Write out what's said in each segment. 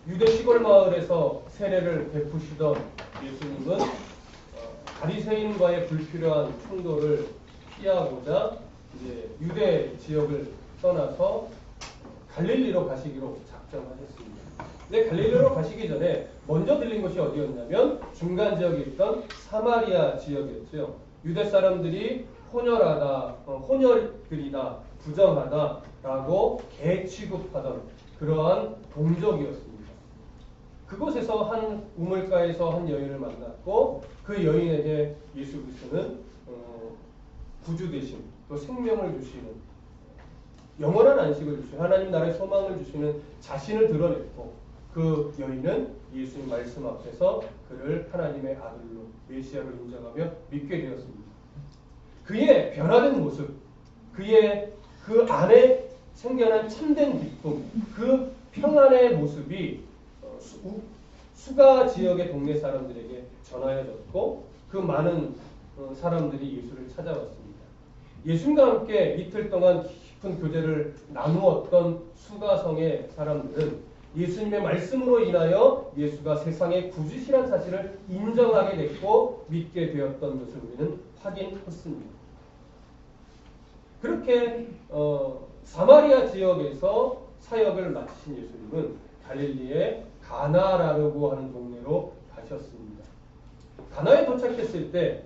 유대 시골 마을에서 세례를 베푸시던 예수님은 바리새인과의 불필요한 충돌을 피하고자 이제 유대 지역을 떠나서 갈릴리로 가시기로 작정하셨습니다. 근데 갈릴리로 가시기 전에 먼저 들린 곳이 어디였냐면 중간 지역에 있던 사마리아 지역이었죠. 유대 사람들이 혼혈들이다, 부정하다라고 개 취급하던 그러한 동족이었습니다. 그곳에서 한 우물가에서 한 여인을 만났고 그 여인에게 예수 그리스도는 구주 되신 또 생명을 주시는 영원한 안식을 주시는 하나님 나라의 소망을 주시는 자신을 드러냈고 그 여인은 예수님 말씀 앞에서 그를 하나님의 아들로 메시아로 인정하며 믿게 되었습니다. 그의 변화된 모습, 그의 그 안에 생겨난 참된 기쁨, 그 평안의 모습이 수가 지역의 동네 사람들에게 전하여졌고 그 많은 사람들이 예수를 찾아왔습니다. 예수님과 함께 이틀 동안 깊은 교제를 나누었던 수가성의 사람들은 예수님의 말씀으로 인하여 예수가 세상의 구주시란 사실을 인정하게 됐고 믿게 되었던 것을 우리는 확인했습니다. 그렇게 사마리아 지역에서 사역을 마치신 예수님은 갈릴리의 가나라고 하는 동네로 가셨습니다. 가나에 도착했을 때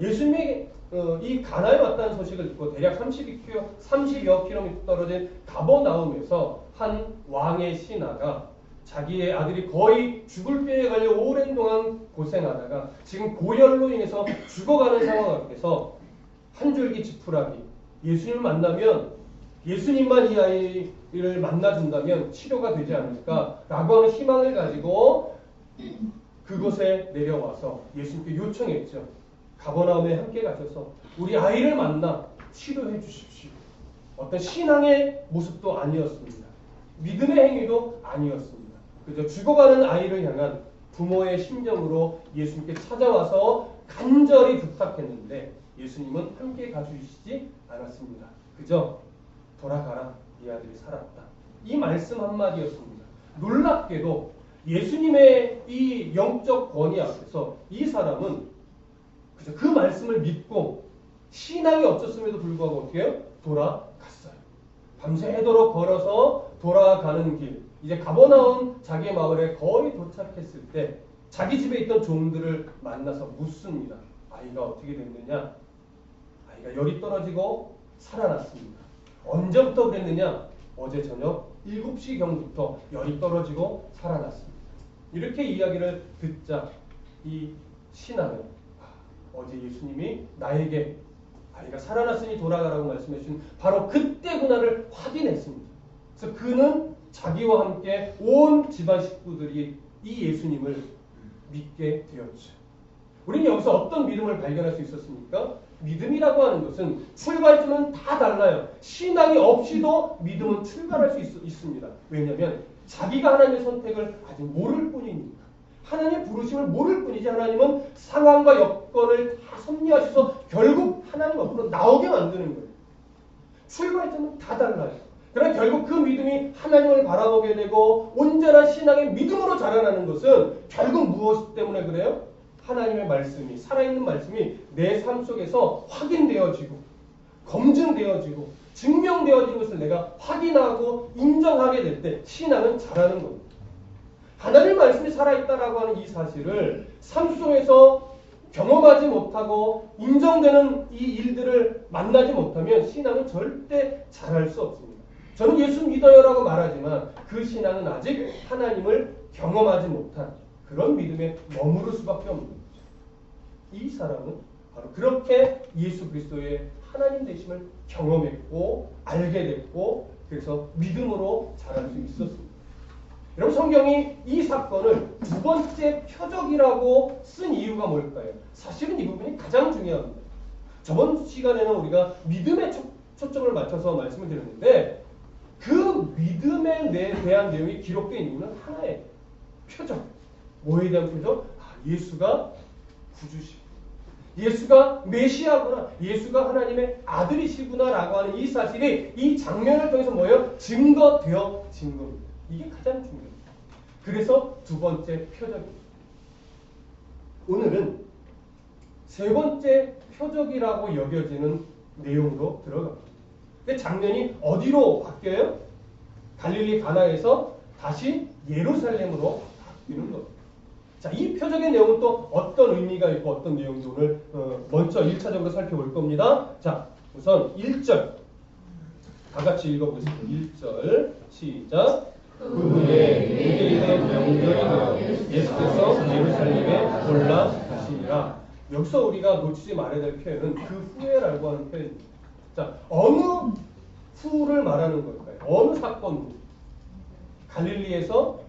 예수님이 이 가나에 왔다는 소식을 듣고 대략 30여 킬로미터 떨어진 가버나움에서 한 왕의 신하가 자기의 아들이 거의 죽을 병에 걸려 오랜 동안 고생하다가 지금 고열로 인해서 죽어가는 상황 앞에서 한 줄기 지푸라기 예수님을 만나면 예수님만 이 아이를 만나준다면 치료가 되지 않을까라고 하는 희망을 가지고 그곳에 내려와서 예수님께 요청했죠. 가버나움에 함께 가셔서 우리 아이를 만나 치료해 주십시오. 어떤 신앙의 모습도 아니었습니다. 믿음의 행위도 아니었습니다. 그저 죽어가는 아이를 향한 부모의 심정으로 예수님께 찾아와서 간절히 부탁했는데 예수님은 함께 가주시지 않았습니다. 그저 돌아가라, 네 아들이 살았다. 이 말씀 한마디였습니다. 놀랍게도 예수님의 이 영적 권위 앞에서 이 사람은 그저 그 말씀을 믿고 신앙이 없었음에도 불구하고 어떻게 해요? 돌아갔어요. 밤새도록 걸어서 돌아가는 길, 이제 가버나움 자기 마을에 거의 도착했을 때 자기 집에 있던 종들을 만나서 묻습니다. 아이가 어떻게 됐느냐? 아이가 열이 떨어지고 살아났습니다. 언제부터 그랬느냐? 어제 저녁 7시경부터 열이 떨어지고 살아났습니다. 이렇게 이야기를 듣자 이 신하는 어제 예수님이 나에게 아이가 살아났으니 돌아가라고 말씀해 주신 바로 그때구나를 확인했습니다. 그래서 그는 자기와 함께 온 집안 식구들이 이 예수님을 믿게 되었죠. 우리는 여기서 어떤 믿음을 발견할 수 있었습니까? 믿음이라고 하는 것은 출발점은 다 달라요. 신앙이 없이도 믿음은 출발할 수 있습니다. 왜냐하면 자기가 하나님의 선택을 아직 모를 뿐이니까. 하나님의 부르심을 모를 뿐이지 하나님은 상황과 여건을 다 섭리하셔서 결국 하나님 앞으로 나오게 만드는 거예요. 출발점은 다 달라요. 그러나 결국 그 믿음이 하나님을 바라보게 되고 온전한 신앙의 믿음으로 자라나는 것은 결국 무엇 때문에 그래요? 하나님의 말씀이, 살아있는 말씀이 내 삶 속에서 확인되어지고 검증되어지고 증명되어지는 것을 내가 확인하고 인정하게 될 때 신앙은 자라는 겁니다. 하나님의 말씀이 살아있다라고 하는 이 사실을 삶 속에서 경험하지 못하고 인정되는 이 일들을 만나지 못하면 신앙은 절대 자랄 수 없습니다. 저는 예수 믿어요라고 말하지만 그 신앙은 아직 하나님을 경험하지 못한 그런 믿음에 머무를 수밖에 없는 거죠. 이 사람은 바로 그렇게 예수 그리스도의 하나님 되심을 경험했고 알게 됐고 그래서 믿음으로 자랄 수 있었습니다. 여러분 성경이 이 사건을 두 번째 표적이라고 쓴 이유가 뭘까요? 사실은 이 부분이 가장 중요합니다. 저번 시간에는 우리가 믿음에 초점을 맞춰서 말씀을 드렸는데 그 믿음에 대한 내용이 기록된 이유는 하나의 표적. 뭐에 대한 표적? 예수가 구주시고 예수가 메시아구나, 예수가 하나님의 아들이시구나라고 하는 이 사실이 이 장면을 통해서 뭐예요? 증거되어진 겁니다. 이게 가장 중요합니다. 그래서 두 번째 표적입니다. 오늘은 세 번째 표적이라고 여겨지는 내용으로 들어갑니다. 근데 장면이 어디로 바뀌어요? 갈릴리 가나에서 다시 예루살렘으로 바뀌는 겁니다. 자, 이 표적의 내용은 또 어떤 의미가 있고 어떤 내용인지 오늘 먼저 1차적으로 살펴볼 겁니다. 자, 우선 1절 다 같이 읽어보겠습니다. 1절 시작. 그 후에 유대인의 명절이 되어 예수께서 예루살렘에 올라가시니라. 여기서 우리가 놓치지 말아야 될 표현은 그 후에라고 하는 표현입니다. 자, 어느 후를 말하는 걸까요? 어느 사건 후? 갈릴리에서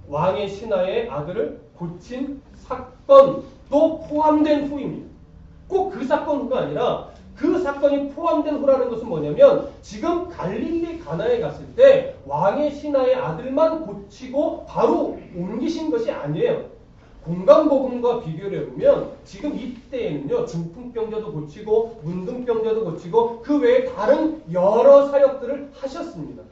왕의 신하의 아들을 고친 사건도 포함된 후입니다. 꼭 그 사건 후가 아니라 그 사건이 포함된 후라는 것은 뭐냐면 지금 갈릴리 가나에 갔을 때 왕의 신하의 아들만 고치고 바로 옮기신 것이 아니에요. 공간복음과 비교를 해보면 지금 이때에는요 중풍병자도 고치고 문둥병자도 고치고 그 외에 다른 여러 사역들을 하셨습니다.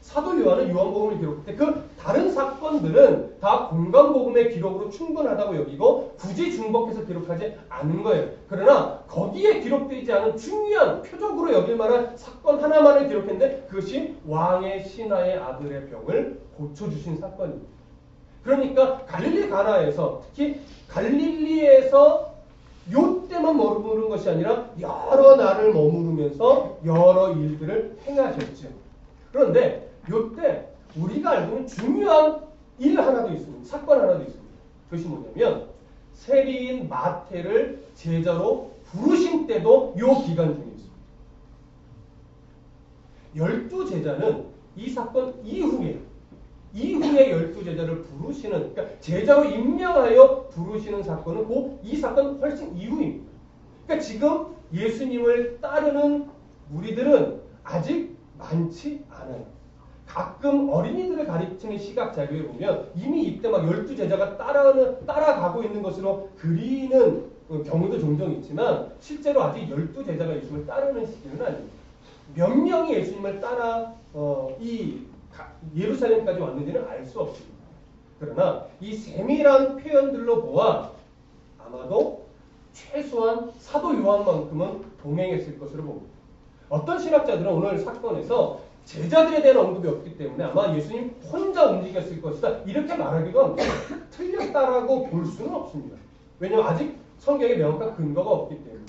사도 요한은 요한복음을 기록할 때 그 다른 사건들은 다 공간복음의 기록으로 충분하다고 여기고 굳이 중복해서 기록하지 않은 거예요. 그러나 거기에 기록되지 않은 중요한 표적으로 여길 만한 사건 하나만을 기록했는데 그것이 왕의 신하의 아들의 병을 고쳐주신 사건입니다. 그러니까 갈릴리 가나에서 특히 갈릴리에서 요때만 머무른 것이 아니라 여러 날을 머무르면서 여러 일들을 행하셨죠. 그런데 요때 우리가 알고 있는 중요한 일 하나도 있습니다. 사건 하나도 있습니다. 그것이 뭐냐면 세리인 마태를 제자로 부르신 때도 요 기간 중에 있습니다. 12제자는 이 사건 이후에 12제자를 부르시는, 그러니까 제자로 임명하여 부르시는 사건은 이 사건 훨씬 이후입니다. 그러니까 지금 예수님을 따르는 무리들은 아직 많지 않아요. 가끔 어린이들을 가르치는 시각 자료에 보면 이미 이때 막 12제자가 따라가고 있는 것으로 그리는 경우도 종종 있지만 실제로 아직 12제자가 예수님을 따르는 시기는 아닙니다. 몇 명이 예수님을 따라 예루살렘까지 왔는지는 알 수 없습니다. 그러나 이 세밀한 표현들로 보아 아마도 최소한 사도 요한만큼은 동행했을 것으로 봅니다. 어떤 신학자들은 오늘 사건에서 제자들에 대한 언급이 없기 때문에 아마 예수님 혼자 움직였을 것이다 이렇게 말하기가 틀렸다라고 볼 수는 없습니다. 왜냐하면 아직 성경에 명확한 근거가 없기 때문에.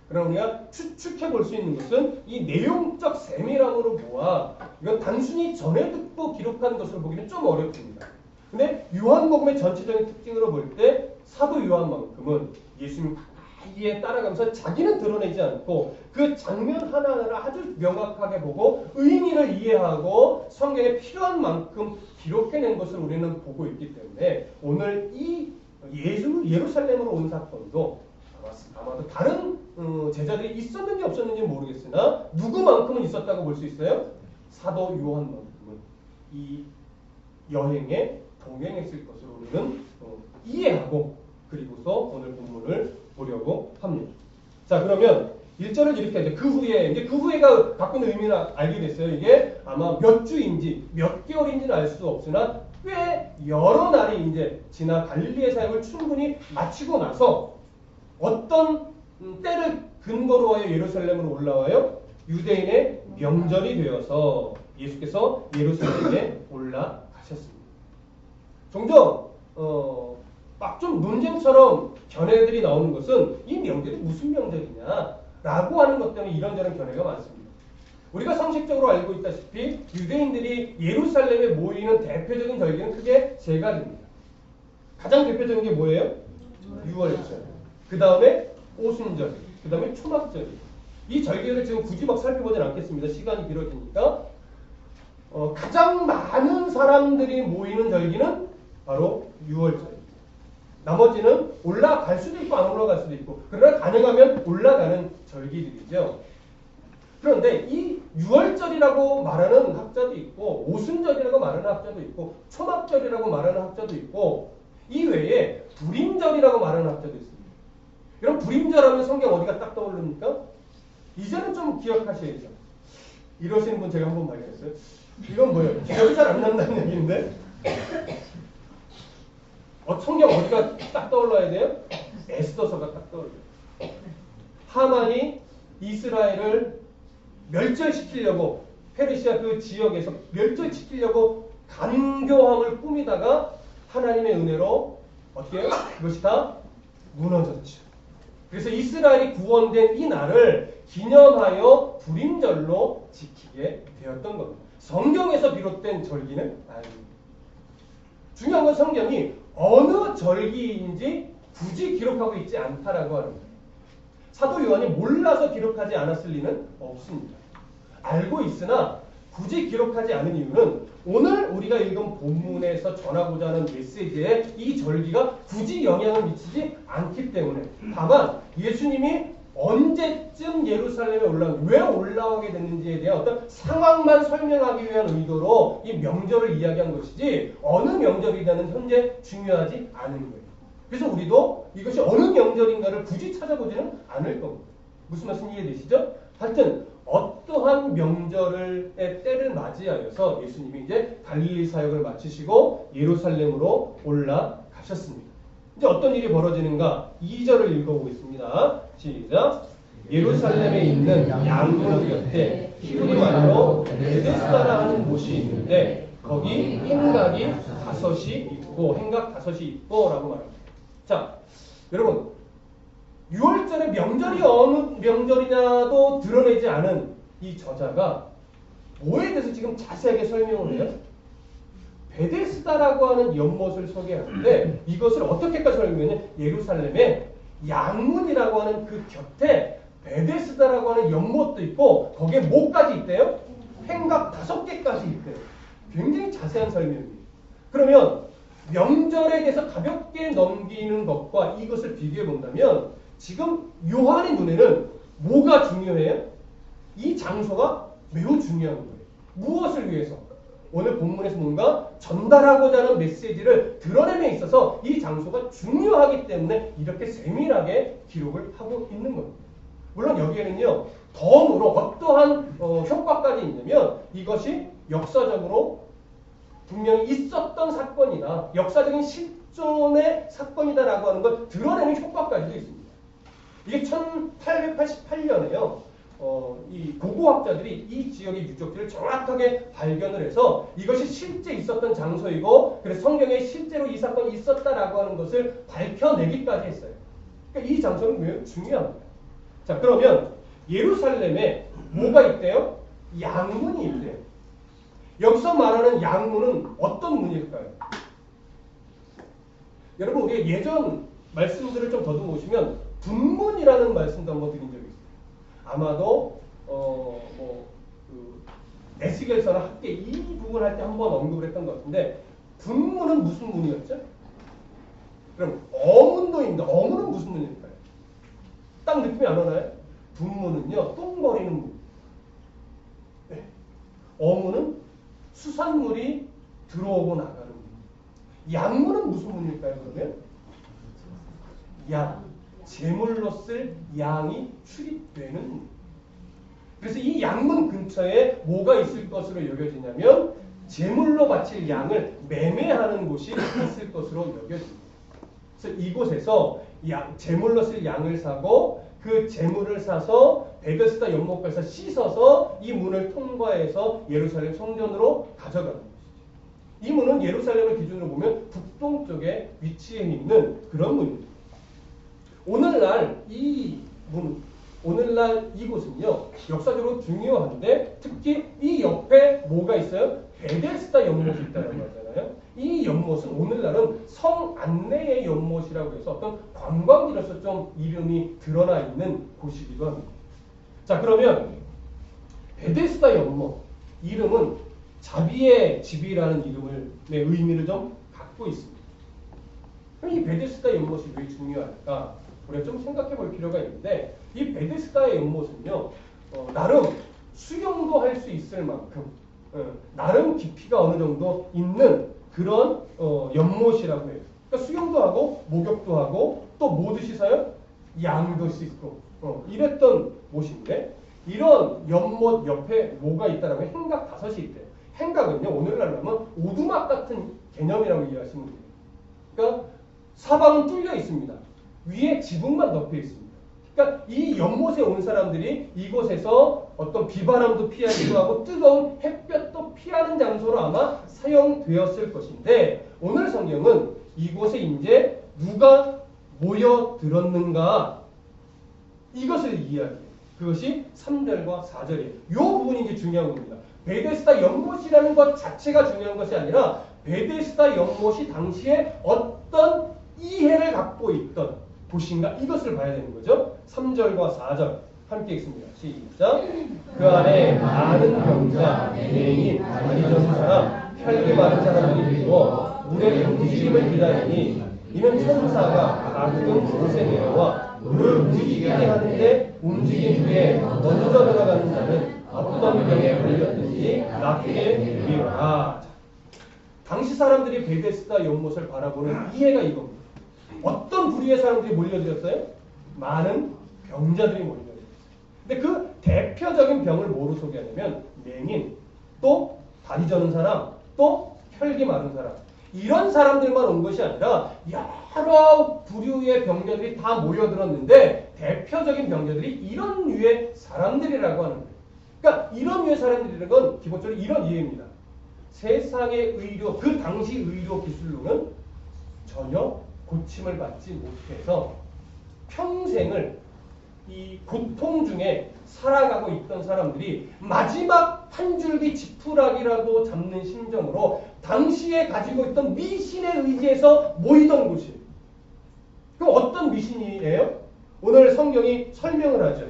그러나 우리가 추측해 볼 수 있는 것은 이 내용적 세밀함으로 보아 이건 단순히 전해 듣고 기록한 것으로 보기는 좀 어렵습니다. 근데 요한복음의 전체적인 특징으로 볼 때 사도 요한만큼은 예수님 이에 따라가면서 자기는 드러내지 않고 그 장면 하나하나를 아주 명확하게 보고 의미를 이해하고 성경에 필요한 만큼 기록해낸 것을 우리는 보고 있기 때문에 오늘 이 예루살렘으로 온 사건도 아마도 다른 제자들이 있었는지 없었는지 모르겠으나 누구만큼은 있었다고 볼 수 있어요? 사도 요한만큼은 이 여행에 동행했을 것으로 우리는 이해하고 그리고서 오늘 본문을 보려고 합니다. 자, 그러면 1절을 이렇게 하죠. 그 후에가 갖고 있는 의미를 알게 됐어요. 이게 아마 몇 주인지 몇 개월인지는 알 수 없으나 꽤 여러 날이 이제 지나 갈릴리의 사역을 충분히 마치고 나서 어떤 때를 근거로 하여 예루살렘으로 올라와요? 유대인의 명절이 되어서 예수께서 예루살렘에 올라가셨습니다. 종종 막 좀 논쟁처럼 견해들이 나오는 것은 이 명절이 무슨 명절이냐라고 하는 것 때문에 이런저런 견해가 많습니다. 우리가 상식적으로 알고 있다시피 유대인들이 예루살렘에 모이는 대표적인 절기는 크게 세 가지입니다. 가장 대표적인 게 뭐예요? 유월절. 그 다음에 오순절. 그 다음에 초막절. 이 절기를 지금 굳이 막 살펴보진 않겠습니다. 시간이 길어지니까. 가장 많은 사람들이 모이는 절기는 바로 유월절. 나머지는 올라갈 수도 있고 안 올라갈 수도 있고 그러나 가능하면 올라가는 절기들이죠. 그런데 이 유월절이라고 말하는 학자도 있고 오순절이라고 말하는 학자도 있고 초막절이라고 말하는 학자도 있고 이 외에 불임절이라고 말하는 학자도 있습니다. 여러분 불임절하면 성경 어디가 딱 떠오릅니까? 이제는 좀 기억하셔야죠. 이러시는 분 제가 한번 발견했어요. 이건 뭐예요? 기억이 잘 안 난다는 얘기인데 성경 어디가 딱 떠올라야 돼요? 에스더서가 딱 떠올려요. 하만이 이스라엘을 멸절시키려고 페르시아 그 지역에서 멸절시키려고 간교함을 꾸미다가 하나님의 은혜로 어떻게 해요? 그것이 다 무너졌죠. 그래서 이스라엘이 구원된 이 날을 기념하여 불임절로 지키게 되었던 겁니다. 성경에서 비롯된 절기는 아닙니다. 중요한 건 성경이 어느 절기인지 굳이 기록하고 있지 않다라고 하는 거예요. 사도 요한이 몰라서 기록하지 않았을 리는 없습니다. 알고 있으나 굳이 기록하지 않은 이유는 오늘 우리가 읽은 본문에서 전하고자 하는 메시지에 이 절기가 굳이 영향을 미치지 않기 때문에, 다만 예수님이 언제쯤 예루살렘에 왜 올라오게 됐는지에 대한 어떤 상황만 설명하기 위한 의도로 이 명절을 이야기한 것이지 어느 명절이냐는 현재 중요하지 않은 거예요. 그래서 우리도 이것이 어느 명절인가를 굳이 찾아보지는 않을 겁니다. 무슨 말씀 이해되시죠? 하여튼 어떠한 명절의 때를 맞이하여서 예수님이 이제 갈릴리 사역을 마치시고 예루살렘으로 올라가셨습니다. 이제 어떤 일이 벌어지는가? 2절을 읽어보겠습니다. 시작. 예루살렘에 있는 양문 곁에 히브리 말로 베데스다라 하는 곳이 있는데 거기 행각이 5이 있고 라고 말합니다. 자, 여러분 6월절에 명절이 어느 명절이냐도 드러내지 않은 이 저자가 뭐에 대해서 지금 자세하게 설명을 해요? 베데스다라고 하는 연못을 소개하는데 이것을 어떻게까지 설명했냐? 예루살렘에 양문이라고 하는 그 곁에 베데스다라고 하는 연못도 있고 거기에 뭐까지 있대요? 행각 5개까지 있대요. 굉장히 자세한 설명이에요. 그러면 명절에 대해서 가볍게 넘기는 것과 이것을 비교해 본다면 지금 요한의 눈에는 뭐가 중요해요? 이 장소가 매우 중요한 거예요. 무엇을 위해서? 오늘 본문에서 뭔가 전달하고자 하는 메시지를 드러냄에 있어서 이 장소가 중요하기 때문에 이렇게 세밀하게 기록을 하고 있는 겁니다. 물론 여기에는요, 덤으로 어떠한 효과까지 있냐면 이것이 역사적으로 분명히 있었던 사건이다. 역사적인 실존의 사건이다라고 하는 걸 드러내는 효과까지도 있습니다. 이게 1888년에요. 이 고고학자들이 이 지역의 유적지를 정확하게 발견을 해서 이것이 실제 있었던 장소이고 그래서 성경에 실제로 이 사건이 있었다라고 하는 것을 밝혀내기까지 했어요. 그러니까 이 장소는 매우 중요합니다. 자, 그러면 예루살렘에 뭐가 있대요? 양문이 있대요. 여기서 말하는 양문은 어떤 문일까요? 여러분 우리 예전 말씀들을 좀 더듬어 보시면 분문이라는 말씀도 한번 드린 적이 있어요. 아마도 에스겔서나 학계 이 부분 할 때 한번 언급을 했던 것 같은데 분문은 무슨 문이었죠? 그럼 어문도 있는데 어문은 무슨 문일까요? 딱 느낌이 안 오나요? 분문은요 똥거리는 문. 네. 어문은 수산물이 들어오고 나가는 문. 양문은 무슨 문일까요? 그러면 양. 제물로 쓸 양이 출입되는 문. 그래서 이 양문 근처에 뭐가 있을 것으로 여겨지냐면 제물로 바칠 양을 매매하는 곳이 있을 것으로 여겨집니다. 그래서 이곳에서 제물로 쓸 양을 사고 그 제물을 사서 베데스다 연못 가서 씻어서 이 문을 통과해서 예루살렘 성전으로 가져가는 것이죠. 이 문은 예루살렘을 기준으로 보면 북동쪽에 위치해 있는 그런 문입니다. 오늘날 이곳은요 역사적으로 중요한데 특히 이 옆에 뭐가 있어요? 베데스다 연못이 있다는 거잖아요. 이 연못은 오늘날은 성 안내의 연못이라고 해서 어떤 관광지로서 좀 이름이 드러나 있는 곳이기도 합니다. 자, 그러면 베데스다 연못 이름은 자비의 집이라는 이름의 의미를 좀 갖고 있습니다. 그럼 이 베데스다 연못이 왜 중요할까? 우리가 좀 생각해 볼 필요가 있는데 이 베데스다의 연못은요 나름 수영도 할 수 있을 만큼 나름 깊이가 어느 정도 있는 그런 연못이라고 해요. 그러니까 수영도 하고 목욕도 하고 또 뭐도 씻어요? 양도 씻고 이랬던 곳인데 이런 연못 옆에 뭐가 있다라고 행각 5이 있대요. 행각은요 오늘날로 하면 오두막 같은 개념이라고 이해하시면 돼요. 그러니까 사방은 뚫려 있습니다. 위에 지붕만 덮여 있습니다. 그러니까 이 연못에 온 사람들이 이곳에서 어떤 비바람도 피하기도 하고 뜨거운 햇볕도 피하는 장소로 아마 사용되었을 것인데 오늘 성경은 이곳에 이제 누가 모여들었는가 이것을 이야기해요. 그것이 3절과 4절이에요. 이 부분이 이제 중요한 겁니다. 베데스다 연못이라는 것 자체가 중요한 것이 아니라 베데스다 연못이 당시에 어떤 이해를 갖고 있던 곳인가 이것을 봐야 되는 거죠. 3절과 4절 함께 읽습니다. 시작. 그 안에 많은 병자, 맹인, 다리 저는 사람, 혈기 많은 사람들이 있고 물의 움직임을 기다리니 이는 천사가 가끔 곳에 내려와 물을 움직이게 하는데 움직인 후에 먼저 들어가는 자는 어떤 병에 걸렸든지 낫게 되리라. 당시 사람들이 베데스다 연못을 바라보는 이해가 이겁니다. 어떤 부류의 사람들이 몰려들었어요? 많은 병자들이 몰려들었어요. 근데 그 대표적인 병을 뭐로 소개하냐면 맹인, 또 다리 저는 사람, 또 혈기 많은 사람. 이런 사람들만 온 것이 아니라 여러 부류의 병자들이 다 모여들었는데 대표적인 병자들이 이런 류의 사람들이라고 하는 거예요. 그러니까 이런 류의 사람들이라는 건 기본적으로 이런 이해입니다. 세상의 의료, 그 당시 의료 기술로는 전혀 고침을 받지 못해서 평생을 이 고통 중에 살아가고 있던 사람들이 마지막 한 줄기 지푸라기라도 잡는 심정으로 당시에 가지고 있던 미신에 의지해서 모이던 곳이에요. 그럼 어떤 미신이에요? 오늘 성경이 설명을 하죠.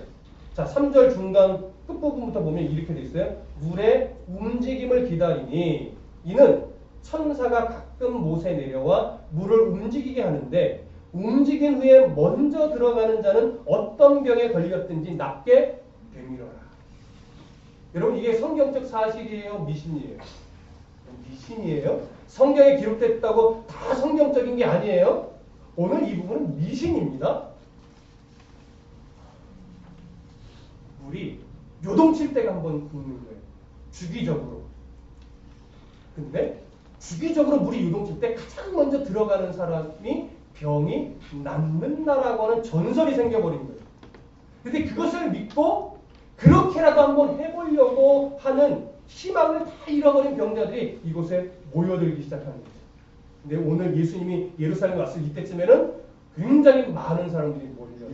자, 3절 중간 끝부분부터 보면 이렇게 돼 있어요. 물의 움직임을 기다리니 이는 천사가 가끔 못에 내려와 물을 움직이게 하는데 움직인 후에 먼저 들어가는 자는 어떤 병에 걸렸든지 낫게 되미러라. 여러분 이게 성경적 사실이에요? 미신이에요? 미신이에요? 성경에 기록됐다고 다 성경적인 게 아니에요? 오늘 이 부분은 미신입니다. 물이 요동칠 때가 한번 있는 거예요. 주기적으로. 근데 주기적으로 물이 요동칠 때 가장 먼저 들어가는 사람이 병이 낫는다라고 하는 전설이 생겨버린 거예요. 근데 그것을 믿고 그렇게라도 한번 해보려고 하는 희망을 다 잃어버린 병자들이 이곳에 모여들기 시작하는 거죠. 근데 오늘 예수님이 예루살렘에 왔을 이때쯤에는 굉장히 많은 사람들이 몰려요.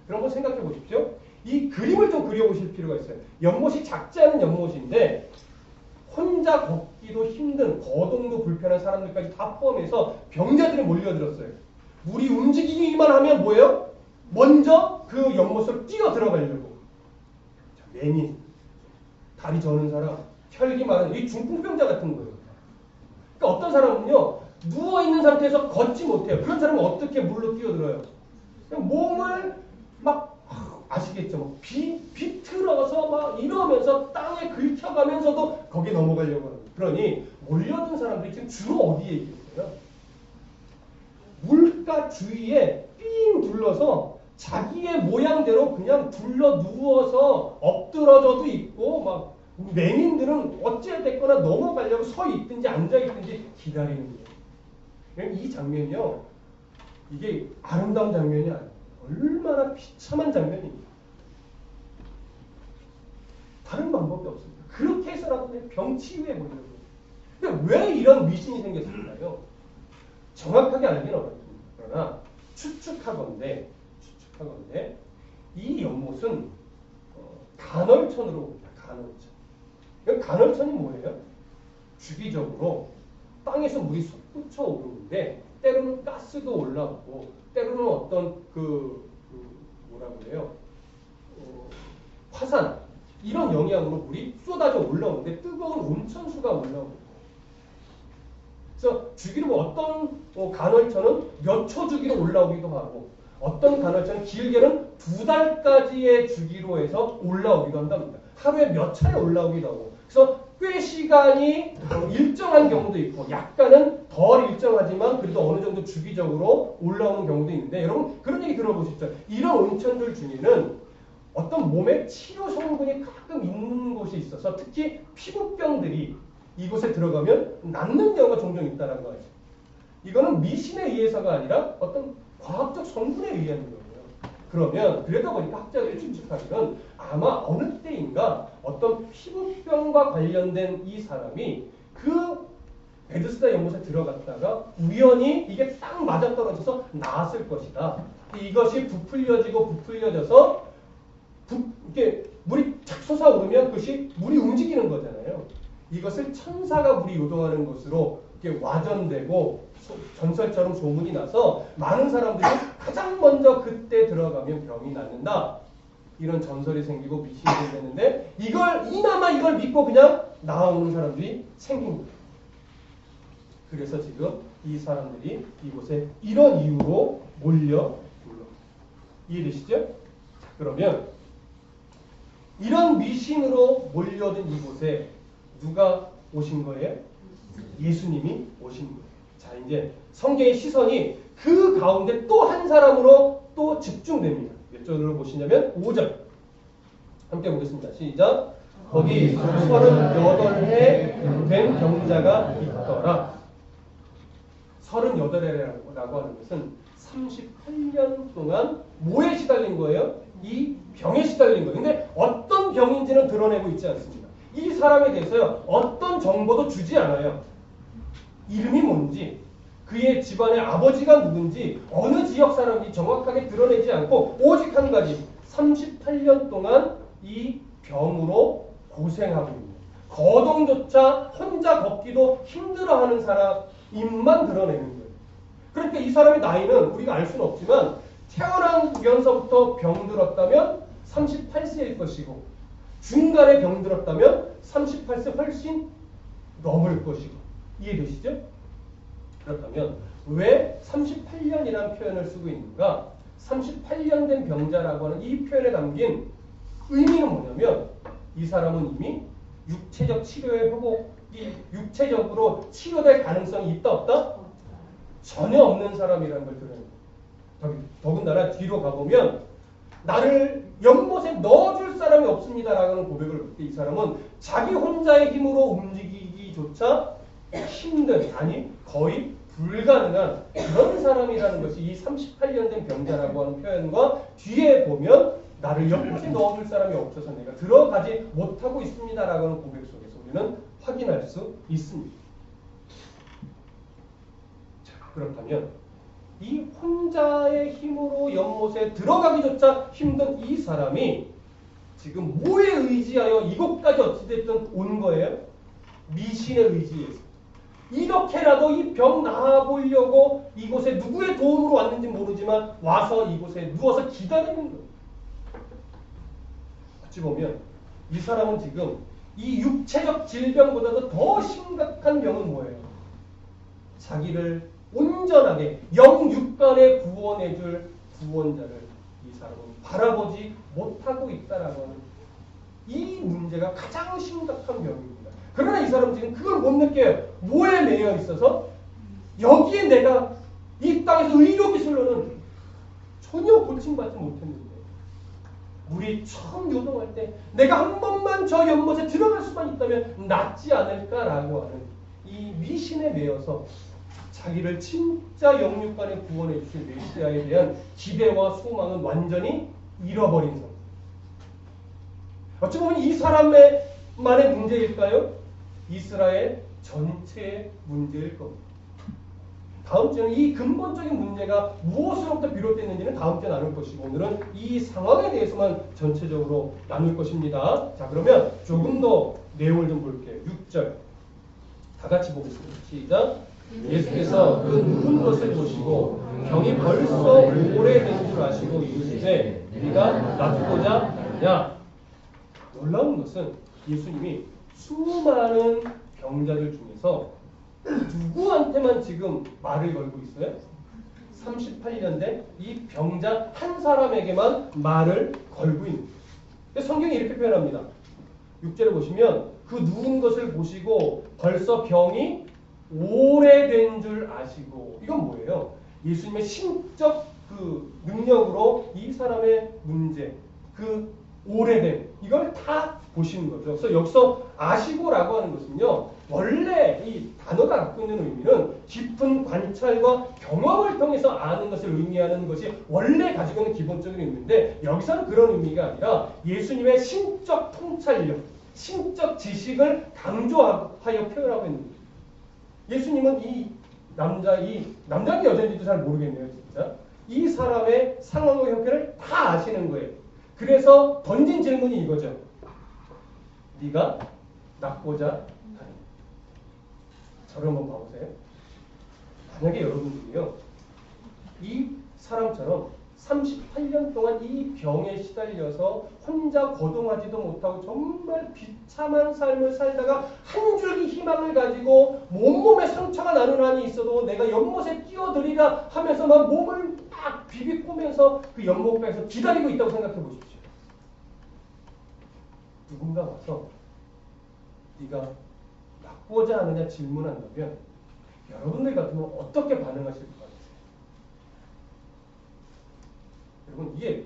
그런 거 생각해 보십시오. 이 그림을 좀 그려보실 필요가 있어요. 연못이 작지 않은 연못인데 혼자 걷기도 힘든 거동도 불편한 사람들까지 다 포함해서 병자들이 몰려들었어요. 물이 움직이기만 하면 뭐예요? 먼저 그 연못으로 뛰어 들어가려고. 맹인, 다리 저는 사람, 혈기 많은 이 중풍병자 같은 거예요. 그러니까 어떤 사람은요 누워있는 상태에서 걷지 못해요. 그런 사람은 어떻게 물로 뛰어들어요? 그냥 몸을 막 아시겠죠? 막 비틀어서 막 이러면서 땅에 긁혀가면서도 거기 넘어가려고 하는. 그러니 몰려든 사람들이 지금 주로 어디에 있겠어요? 물가 주위에 삥 둘러서 자기의 모양대로 그냥 둘러 누워서 엎드러져도 있고 막 맹인들은 어찌됐거나 넘어가려고 서 있든지 앉아 있든지 기다리는 거예요. 이 장면이요. 이게 아름다운 장면이 아니에요. 얼마나 비참한 장면입니다. 다른 방법이 없습니다. 그렇게 해서라도 병 치유해 보려고. 근데 왜 이런 미신이 생겼을까요? 정확하게 알기는 어렵습니다. 그러나 추측하건대 이 연못은 간헐천으로 봅니다. 간헐천. 간헐천이 뭐예요? 주기적으로 땅에서 물이 솟구쳐 오르는데 때로는 가스도 올라오고 때로는 어떤 뭐라고 그래요? 화산 이런 영향으로 물이 쏟아져 올라오는데 뜨거운 온천수가 올라옵니다. 그래서 주기로 어떤 간헐천은 몇 초 주기로 올라오기도 하고 어떤 간헐천은 길게는 2달까지의 주기로 해서 올라오기도 한답니다. 하루에 몇 차례 올라오기도 하고 그래서 꽤 시간이 일정한 경우도 있고 약간은 덜 일정하지만 그래도 어느 정도 주기적으로 올라오는 경우도 있는데 여러분 그런 얘기 들어보셨죠? 이런 온천들 중에는 어떤 몸에 치료 성분이 가끔 있는 곳이 있어서 특히 피부병들이 이곳에 들어가면 낫는 경우가 종종 있다는 거죠. 이거는 미신에 의해서가 아니라 어떤 과학적 성분에 의한 거예요. 그러면 그러다 보니까 학자들이 추측하기는 아마 어느 때인가 어떤 피부병과 관련된 이 사람이 그 베드스다 연못에 들어갔다가 우연히 이게 딱 맞아떨어져서 나았을 것이다. 이것이 부풀려져서 이게 물이 착 솟아오르면 그것이 물이 움직이는 거잖아요. 이것을 천사가 물이 요동하는 것으로 이렇게 와전되고 전설처럼 소문이 나서 많은 사람들이 가장 먼저 그때 들어가면 병이 낫는다. 이런 전설이 생기고 미신이 되는데 이나마 이걸 믿고 그냥 나오는 사람들이 생긴 거예요. 그래서 지금 이 사람들이 이곳에 이런 이유로 몰려 이해되시죠? 그러면 이런 미신으로 몰려든 이곳에 누가 오신 거예요? 예수님이 오신 거예요. 자, 이제 성경의 시선이 그 가운데 또 한 사람으로 또 집중됩니다. 몇 절로 보시냐면 5절. 함께 보겠습니다. 시작. 거기 38해 된 병자가 있더라. 38해라고 하는 것은 38년 동안 뭐에 시달린 거예요? 이 병에 시달린 거예요. 근데 어떤 병인지는 드러내고 있지 않습니다. 이 사람에 대해서요, 어떤 정보도 주지 않아요. 이름이 뭔지, 그의 집안의 아버지가 누군지, 어느 지역 사람인지 정확하게 드러내지 않고 오직 한 가지, 38년 동안 이 병으로 고생하고 있는, 거동조차 혼자 걷기도 힘들어하는 사람임만 드러내는 거예요. 그러니까 이 사람의 나이는 우리가 알 수는 없지만 태어나면서부터 병들었다면 38세일 것이고, 중간에 병들었다면 38세 훨씬 넘을 것이고. 이해되시죠? 그렇다면 왜 38년이라는 표현을 쓰고 있는가? 38년 된 병자라고 하는 이 표현에 담긴 의미는 뭐냐면 이 사람은 이미 육체적 치료의 회복이 육체적으로 치료될 가능성이 있다 없다? 전혀 없는 사람이라는 걸 드러냅니다. 더군다나 뒤로 가보면 나를 연못에 넣어줄 사람이 없습니다라는 고백을 할 때 이 사람은 자기 혼자의 힘으로 움직이기조차 힘든, 아니 거의 불가능한 그런 사람이라는 것이 이 38년 된 병자라고 하는 표현과 뒤에 보면 나를 연못에 넣어줄 사람이 없어서 내가 들어가지 못하고 있습니다라고 하는 고백 속에서 우리는 확인할 수 있습니다. 자, 그렇다면 이 혼자의 힘으로 연못에 들어가기조차 힘든 이 사람이 지금 뭐에 의지하여 이곳까지 어찌됐든 온 거예요? 미신의 의지에서. 이렇게라도 이 병 나아보려고 이곳에 누구의 도움으로 왔는지 모르지만 와서 이곳에 누워서 기다리는 거예요. 어찌 보면 이 사람은 지금 이 육체적 질병보다도 더 심각한 병은 뭐예요? 자기를 온전하게 영육간에 구원해줄 구원자를 이 사람은 바라보지 못하고 있다라고 하는 이 문제가 가장 심각한 병입니다. 그러나 이 사람은 지금 그걸 못 느껴요. 뭐에 매여 있어서? 여기에 내가 이 땅에서 의료기술로는 전혀 고침받지 못했는데 물이 처음 요동할 때 내가 한 번만 저 연못에 들어갈 수만 있다면 낫지 않을까라고 하는 이 미신에 매여서 자기를 진짜 영육간에 구원해 주실 메시아에 대한 기대와 소망은 완전히 잃어버린 상태. 어찌 보면 이 사람만의 문제일까요? 이스라엘 전체의 문제일 겁니다. 다음 주에는 이 근본적인 문제가 무엇으로부터 비롯됐는지는 다음 주에 나눌 것이고 오늘은 이 상황에 대해서만 전체적으로 나눌 것입니다. 자, 그러면 조금 더 내용을 좀 볼게요. 6절 다 같이 보겠습니다. 시작. 예수께서 그 누운 것을 보시고 병이 벌써 오래된 줄 아시고 이르시되 네가 낫고자 하느냐. 놀라운 것은 예수님이 수많은 병자들 중에서 누구한테만 지금 말을 걸고 있어요? 38년 된 이 병자 한 사람에게만 말을 걸고 있는 거예요. 성경이 이렇게 표현합니다. 6절에 보시면 그 누운 것을 보시고 벌써 병이 오래된 줄 아시고. 이건 뭐예요? 예수님의 신적 그 능력으로 이 사람의 문제, 그 오래된 이걸 다 보시는 거죠. 그래서 여기서 아시고라고 하는 것은요. 원래 이 단어가 갖고 있는 의미는 깊은 관찰과 경험을 통해서 아는 것을 의미하는 것이 원래 가지고 있는 기본적인 의미인데 여기서는 그런 의미가 아니라 예수님의 신적 통찰력, 신적 지식을 강조하여 표현하고 있는 거예요. 예수님은 이 남자인지 여자인지도 잘 모르겠네요, 진짜. 이 사람의 상황과 형편을 다 아시는 거예요. 그래서 던진 질문이 이거죠. 네가 낳고자 하니. 저를 한번 봐보세요. 만약에 여러분들이요, 이 사람처럼 38년 동안 이 병에 시달려서 혼자 거동하지도 못하고 정말 비참한 삶을 살다가 한 줄기 희망을 가지고 온몸에 상처가 나는 한이 있어도 내가 연못에 뛰어들이라 하면서 막 몸을 딱 비비꼬면서 그 연못가에서 기다리고 있다고 생각해 보십시오. 누군가 와서 네가 낳고자 하느냐 질문한다면 여러분들 같으면 어떻게 반응하실 것 같아요? 여러분 이게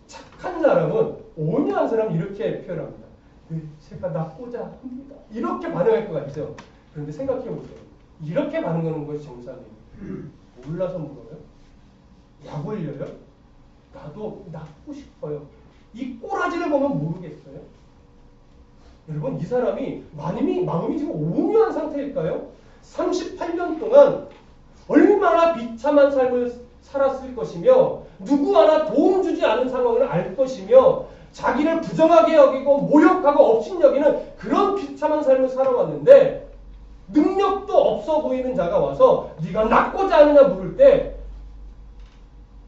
착한 사람은 온유한 사람은 이렇게 표현합니다. 네, 제가 낳고자 합니다. 이렇게 반응할 것 같죠. 그런데 생각해 보세요. 이렇게 반응하는 것이 정상이에요. 몰라서 물어요? 약 올려요? 나도 낳고 싶어요. 이 꼬라지를 보면 모르겠어요? 여러분 이 사람이 마음이 지금 온유한 상태일까요? 38년 동안 얼마나 비참한 삶을 살았을 것이며 누구 하나 도움 주지 않은 상황을 알 것이며 자기를 부정하게 여기고 모욕하고 업신여기는 그런 비참한 삶을 살아왔는데 능력도 없어 보이는 자가 와서 네가 낳고자 하느냐 물을 때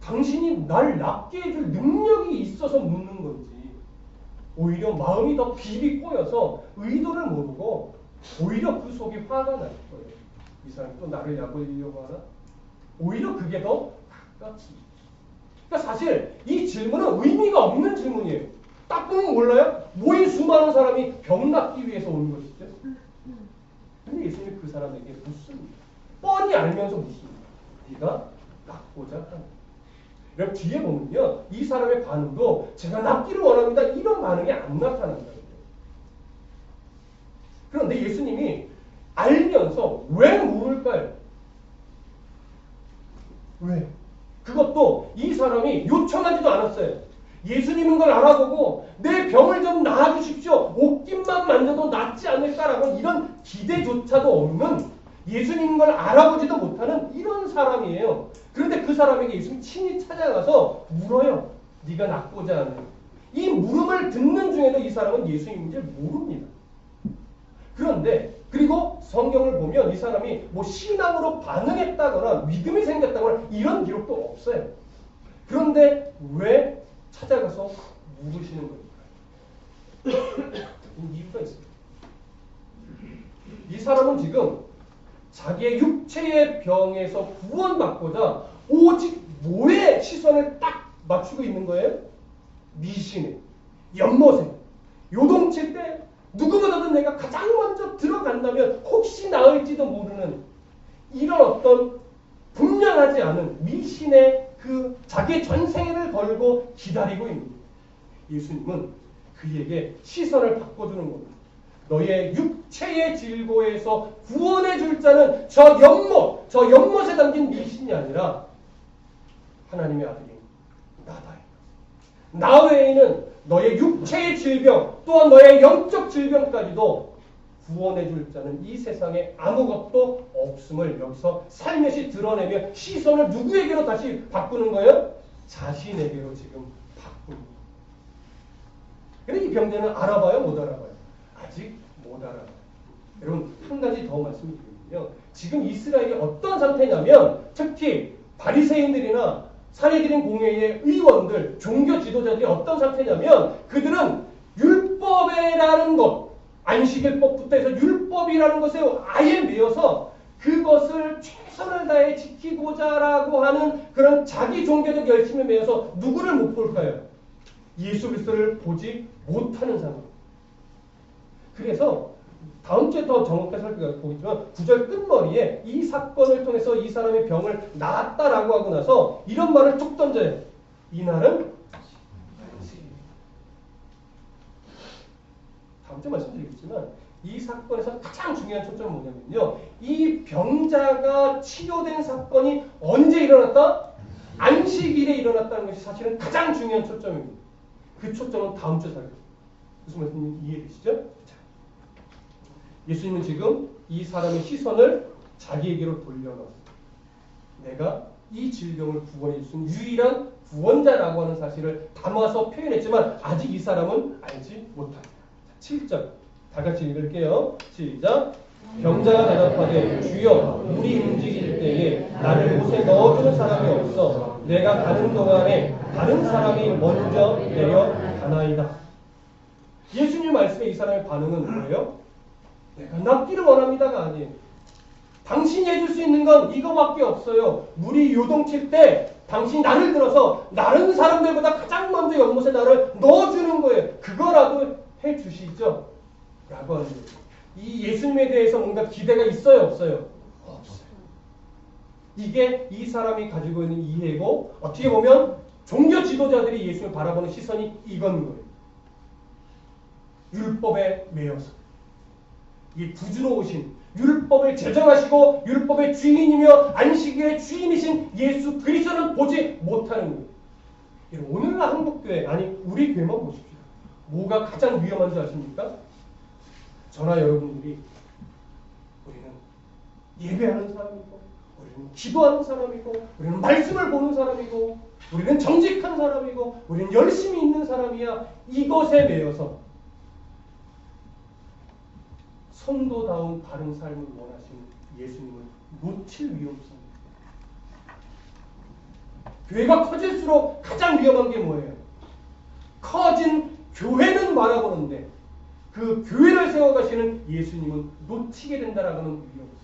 당신이 날 낳게 해줄 능력이 있어서 묻는 건지 오히려 마음이 더 비비 꼬여서 의도를 모르고 오히려 그 속이 화가 날 거예요. 이 사람이 또 나를 약올리려고 하나? 오히려 그게 더 가깝지. 그러니까 사실 이 질문은 의미가 없는 질문이에요. 딱 보면 몰라요? 모인 수많은 사람이 병 낫기 위해서 오는 것이죠. 근데 예수님이 그 사람에게 묻습니다. 뻔히 알면서 묻습니다. 네가 낳고자 하느냐? 여러분 뒤에 보면요. 이 사람의 반응도 제가 낳기를 원합니다. 이런 반응이 안 나타난다는 거예요. 그런데 예수님이 알면서 왜 물을까요? 왜? 그것도 이 사람이 요청하지도 않았어요. 예수님인 걸 알아보고 내 병을 좀 나아주십시오. 옷깃만 만져도 낫지 않을까라고 이런 기대조차도 없는 예수님인 걸 알아보지도 못하는 이런 사람이에요. 그런데 그 사람에게 예수님이 친히 찾아가서 물어요. 네가 낳고자 하느냐. 이 물음을 듣는 중에도 이 사람은 예수님인지 모릅니다. 그런데 그리고 성경을 보면 이 사람이 뭐 신앙으로 반응했다거나 믿음이 생겼다거나 이런 기록도 없어요. 그런데 왜 찾아가서 물으시는 걸까요? 이유가 있습니다. 이 사람은 지금 자기의 육체의 병에서 구원받고자 오직 뭐에 시선을 딱 맞추고 있는 거예요? 미신에, 연못에, 요동칠 때 누구보다도 내가 가장 먼저 들어간다면 혹시 나을지도 모르는 이런 어떤 분명하지 않은 미신의 그 자기의 전생애를 걸고 기다리고 있는 거예요. 예수님은 그에게 시선을 바꿔주는 겁니다. 너의 육체의 질고에서 구원해 줄 자는 저 연못에 담긴 미신이 아니라 하나님의 아들인 나다. 나 외에는 너의 육체의 질병 또한 너의 영적 질병까지도 구원해 줄 자는 이 세상에 아무것도 없음을 여기서 살며시 드러내며 시선을 누구에게로 다시 바꾸는 거예요? 자신에게로 지금 바꾸는 거예요. 그런데 이 병자는 알아봐요? 못 알아봐요? 아직 못 알아봐요. 여러분 한 가지 더 말씀드리면요. 지금 이스라엘이 어떤 상태냐면 특히 바리새인들이나 사내들인 공회의 의원들, 종교 지도자들이 어떤 상태냐면 그들은 율법이라는 것, 안식일법부터 해서 율법이라는 것에 아예 매여서 그것을 최선을 다해 지키고자라고 하는 그런 자기 종교적 열심에 매여서 누구를 못 볼까요? 예수 그리스도를 보지 못하는 상황. 그래서 다음 주에 더 정확하게 살펴보겠지만 9절 끝머리에 이 사건을 통해서 이 사람의 병을 나았다라고 하고 나서 이런 말을 툭 던져요. 이날은 다음 주에 말씀드리겠지만 이 사건에서 가장 중요한 초점은 뭐냐면요. 이 병자가 치료된 사건이 언제 일어났다? 안식일에 일어났다는 것이 사실은 가장 중요한 초점입니다. 그 초점은 다음 주에 살펴보겠습니다. 무슨 말씀인지 이해되시죠? 자, 예수님은 지금 이 사람의 시선을 자기에게로 돌려놨습니다. 내가 이 질병을 구원해 줄 수 있는 유일한 구원자라고 하는 사실을 담아서 표현했지만 아직 이 사람은 알지 못합니다. 7절 다 같이 읽을게요. 시작. 병자가 대답하되 주여 물이 움직일 때에 나를 못에 넣어주는 사람이 없어 내가 가는 동안에 다른 사람이 먼저 내려가나이다. 예수님 말씀에 이 사람의 반응은 뭐예요? 내가 낫기를 원합니다가 아니에요. 당신이 해줄 수 있는 건 이거밖에 없어요. 물이 요동칠 때 당신이 나를 들어서 다른 사람들보다 가장 먼저 연못에 나를 넣어주는 거예요. 그거라도 해주시죠. 라고 하는 거예요. 이 예수님에 대해서 뭔가 기대가 있어요? 없어요? 없어요. 이게 이 사람이 가지고 있는 이해고 어떻게 보면 종교 지도자들이 예수님을 바라보는 시선이 이건 거예요. 율법에 매여서 이 부드러우신 율법을 제정하시고 율법의 주인이며 안식일의 주인이신 예수 그리스도는 보지 못하는 거예요. 오늘날 한국교회 아니 우리 교회만 보십시오. 뭐가 가장 위험한 줄 아십니까? 저나 여러분들이 우리는 예배하는 사람이고 우리는 기도하는 사람이고 우리는 말씀을 보는 사람이고 우리는 정직한 사람이고 우리는 열심히 있는 사람이야. 이것에 매여서 성도다운 바른 삶을 원하시는 예수님을 놓칠 위험성입니다. 교회가 커질수록 가장 위험한 게 뭐예요? 커진 교회는 바라보는데 그 교회를 세워가시는 예수님은 놓치게 된다라는 위험성.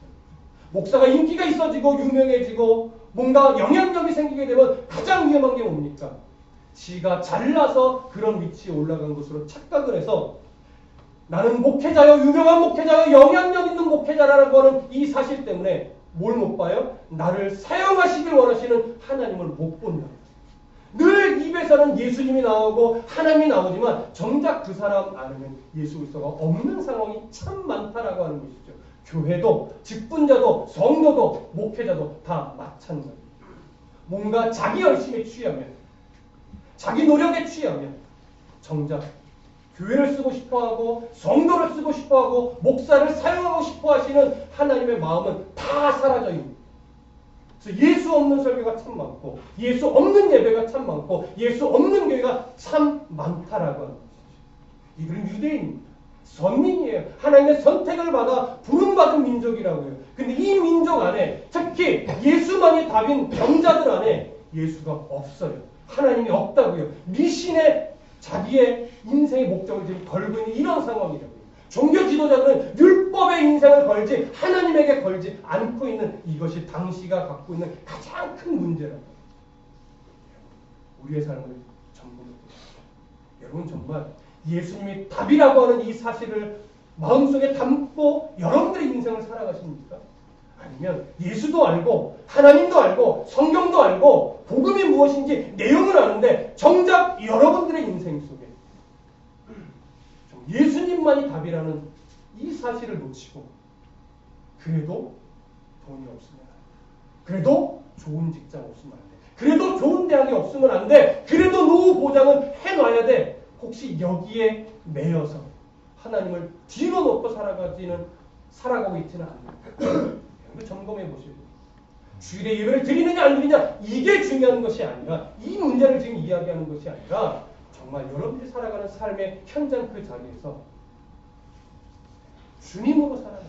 목사가 인기가 있어지고 유명해지고 뭔가 영향력이 생기게 되면 가장 위험한 게 뭡니까? 지가 잘나서 그런 위치에 올라간 것으로 착각을 해서 나는 목회자요, 유명한 목회자요, 영향력 있는 목회자라고 하는 이 사실 때문에 뭘 못 봐요? 나를 사용하시길 원하시는 하나님을 못 본다. 늘 입에서는 예수님이 나오고 하나님이 나오지만 정작 그 사람 안에는 예수 그리스도가 없는 상황이 참 많다라고 하는 것이죠. 교회도, 직분자도, 성도도, 목회자도 다 마찬가지입니다. 뭔가 자기 열심에 취하면, 자기 노력에 취하면 정작 교회를 쓰고 싶어하고 성도를 쓰고 싶어하고 목사를 사용하고 싶어하시는 하나님의 마음은 다 사라져 있습니다. 그래서 예수 없는 설교가 참 많고 예수 없는 예배가 참 많고 예수 없는 교회가 참 많다라고 하는 것이죠. 이들은 유대인입니다. 선민이에요. 하나님의 선택을 받아 부름받은 민족이라고요. 근데 이 민족 안에 특히 예수만이 답인 병자들 안에 예수가 없어요. 하나님이 없다고요. 미신의 자기의 인생의 목적을 지금 걸고 있는 이런 상황이라고요. 종교 지도자들은 율법의 인생을 걸지 하나님에게 걸지 않고 있는 이것이 당시가 갖고 있는 가장 큰 문제라고요. 우리의 삶을 점검해 보십시오. 여러분 정말 예수님이 답이라고 하는 이 사실을 마음속에 담고 여러분들의 인생을 살아가십니까? 아니면 예수도 알고 하나님도 알고 성경도 알고 복음이 무엇인지 내용을 아는데 정작 여러분들의 인생 속에 예수님만이 답이라는 이 사실을 놓치고 그래도 돈이 없으면 안 돼. 그래도 좋은 직장 없으면 안 돼. 그래도 좋은 대학이 없으면 안 돼. 그래도 노후 보장은 해놔야 돼. 혹시 여기에 매여서 하나님을 뒤로 놓고 살아가고 있지는 않는가? 점검해 보시고 주일에 예배를 드리느냐 안 드리느냐 이게 중요한 것이 아니라 이 문제를 지금 이야기하는 것이 아니라 정말 여러분들이 살아가는 삶의 현장 그 자리에서 주님으로 살아가는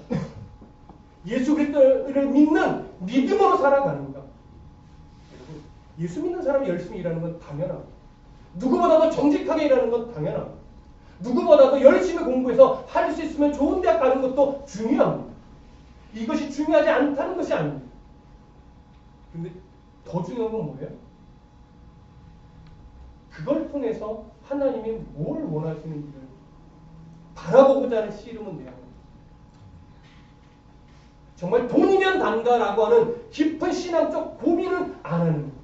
예수 그리스도를 믿는 믿음으로 살아가는가. 여러분 예수 믿는 사람이 열심히 일하는 건 당연합니다. 누구보다도 정직하게 일하는 건 당연합니다. 누구보다도 열심히 공부해서 할 수 있으면 좋은 대학 가는 것도 중요합니다. 이것이 중요하지 않다는 것이 아닙니다. 근데 더 중요한 건 뭐예요? 그걸 통해서 하나님이 뭘 원하시는지를 바라보고자 하는 씨름은 돼야 합니다. 정말 돈이면 단가라고 하는 깊은 신앙적 고민은 안 하는 거예요.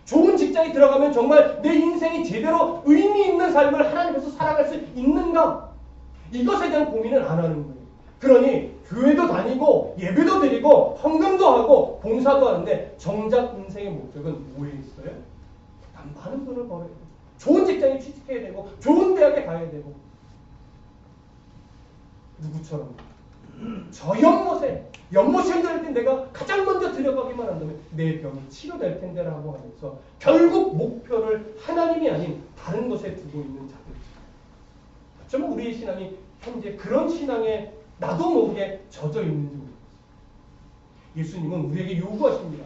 좋은 직장에 들어가면 정말 내 인생이 제대로 의미 있는 삶을 하나님께서 살아갈 수 있는가? 이것에 대한 고민을 안 하는 거예요. 그러니 교회도 다니고 예배도 드리고 헌금도 하고 봉사도 하는데 정작 인생의 목적은 뭐에 있어요? 많은 돈을 벌어야 돼요. 좋은 직장에 취직해야 되고 좋은 대학에 가야 되고 누구처럼 저 연못에 힘들 때 내가 가장 먼저 들어가기만 한다면 내 병이 치료될 텐데라고 하면서 결국 목표를 하나님이 아닌 다른 것에 두고 있는 자들이죠. 어쩌면 우리의 신앙이 현재 그런 신앙에 나도 모르게 젖어 있는지 모르겠어요. 예수님은 우리에게 요구하십니다.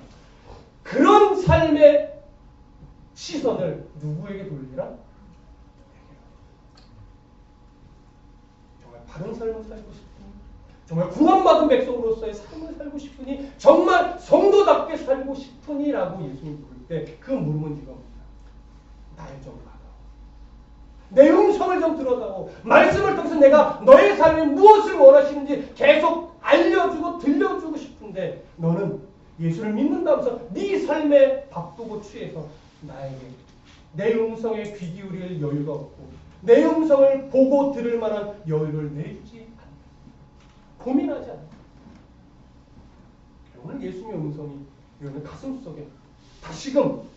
그런 삶의 시선을 누구에게 돌리라? 정말 바른 삶을 살고 싶으니, 정말 구원받은 백성으로서의 삶을 살고 싶으니, 정말 성도답게 살고 싶으니 라고 예수님 부를 때 그 물음은 이겁니다. 날 좀 받아. 내 음성을 좀 들어다오. 말씀을 통해서 내가 너의 삶에 무엇을 원하시는지 계속 알려주고 들려주고 싶은데 너는 예수를 믿는다면서 네 삶에 바쁘고 취해서 나에게 내 음성에 귀 기울일 여유가 없고 내 음성을 보고 들을 만한 여유를 내주지 않는다. 고민하지 않는다. 오늘 예수님의 음성이 여러분 가슴속에 다시금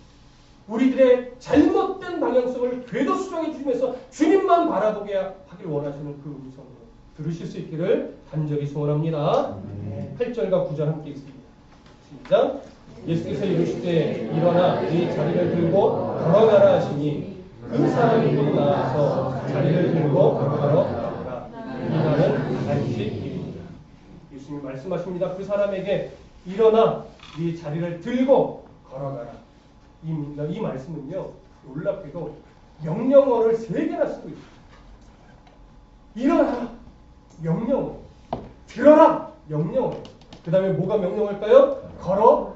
우리들의 잘못된 방향성을 궤도 수정해 주시면서 주님만 바라보게 하길 원하시는 그 음성으로 들으실 수 있기를 간절히 소원합니다. 8절과 9절 함께 읽습니다. 시작. 예수께서 이르시되 일어나 네 자리를 들고 걸어가라 하시니 그 사람이 곧 나와서 자리를 들고 걸어가라. 이날은 안식일이니라. 예수님이 말씀하십니다. 그 사람에게 일어나 네 자리를 들고 걸어가라. 이 말씀은요, 놀랍게도 명령어를 3개나 쓰고 있어요. 일어나라, 명령어. 들어라, 명령어. 그 다음에 뭐가 명령어일까요? 걸어.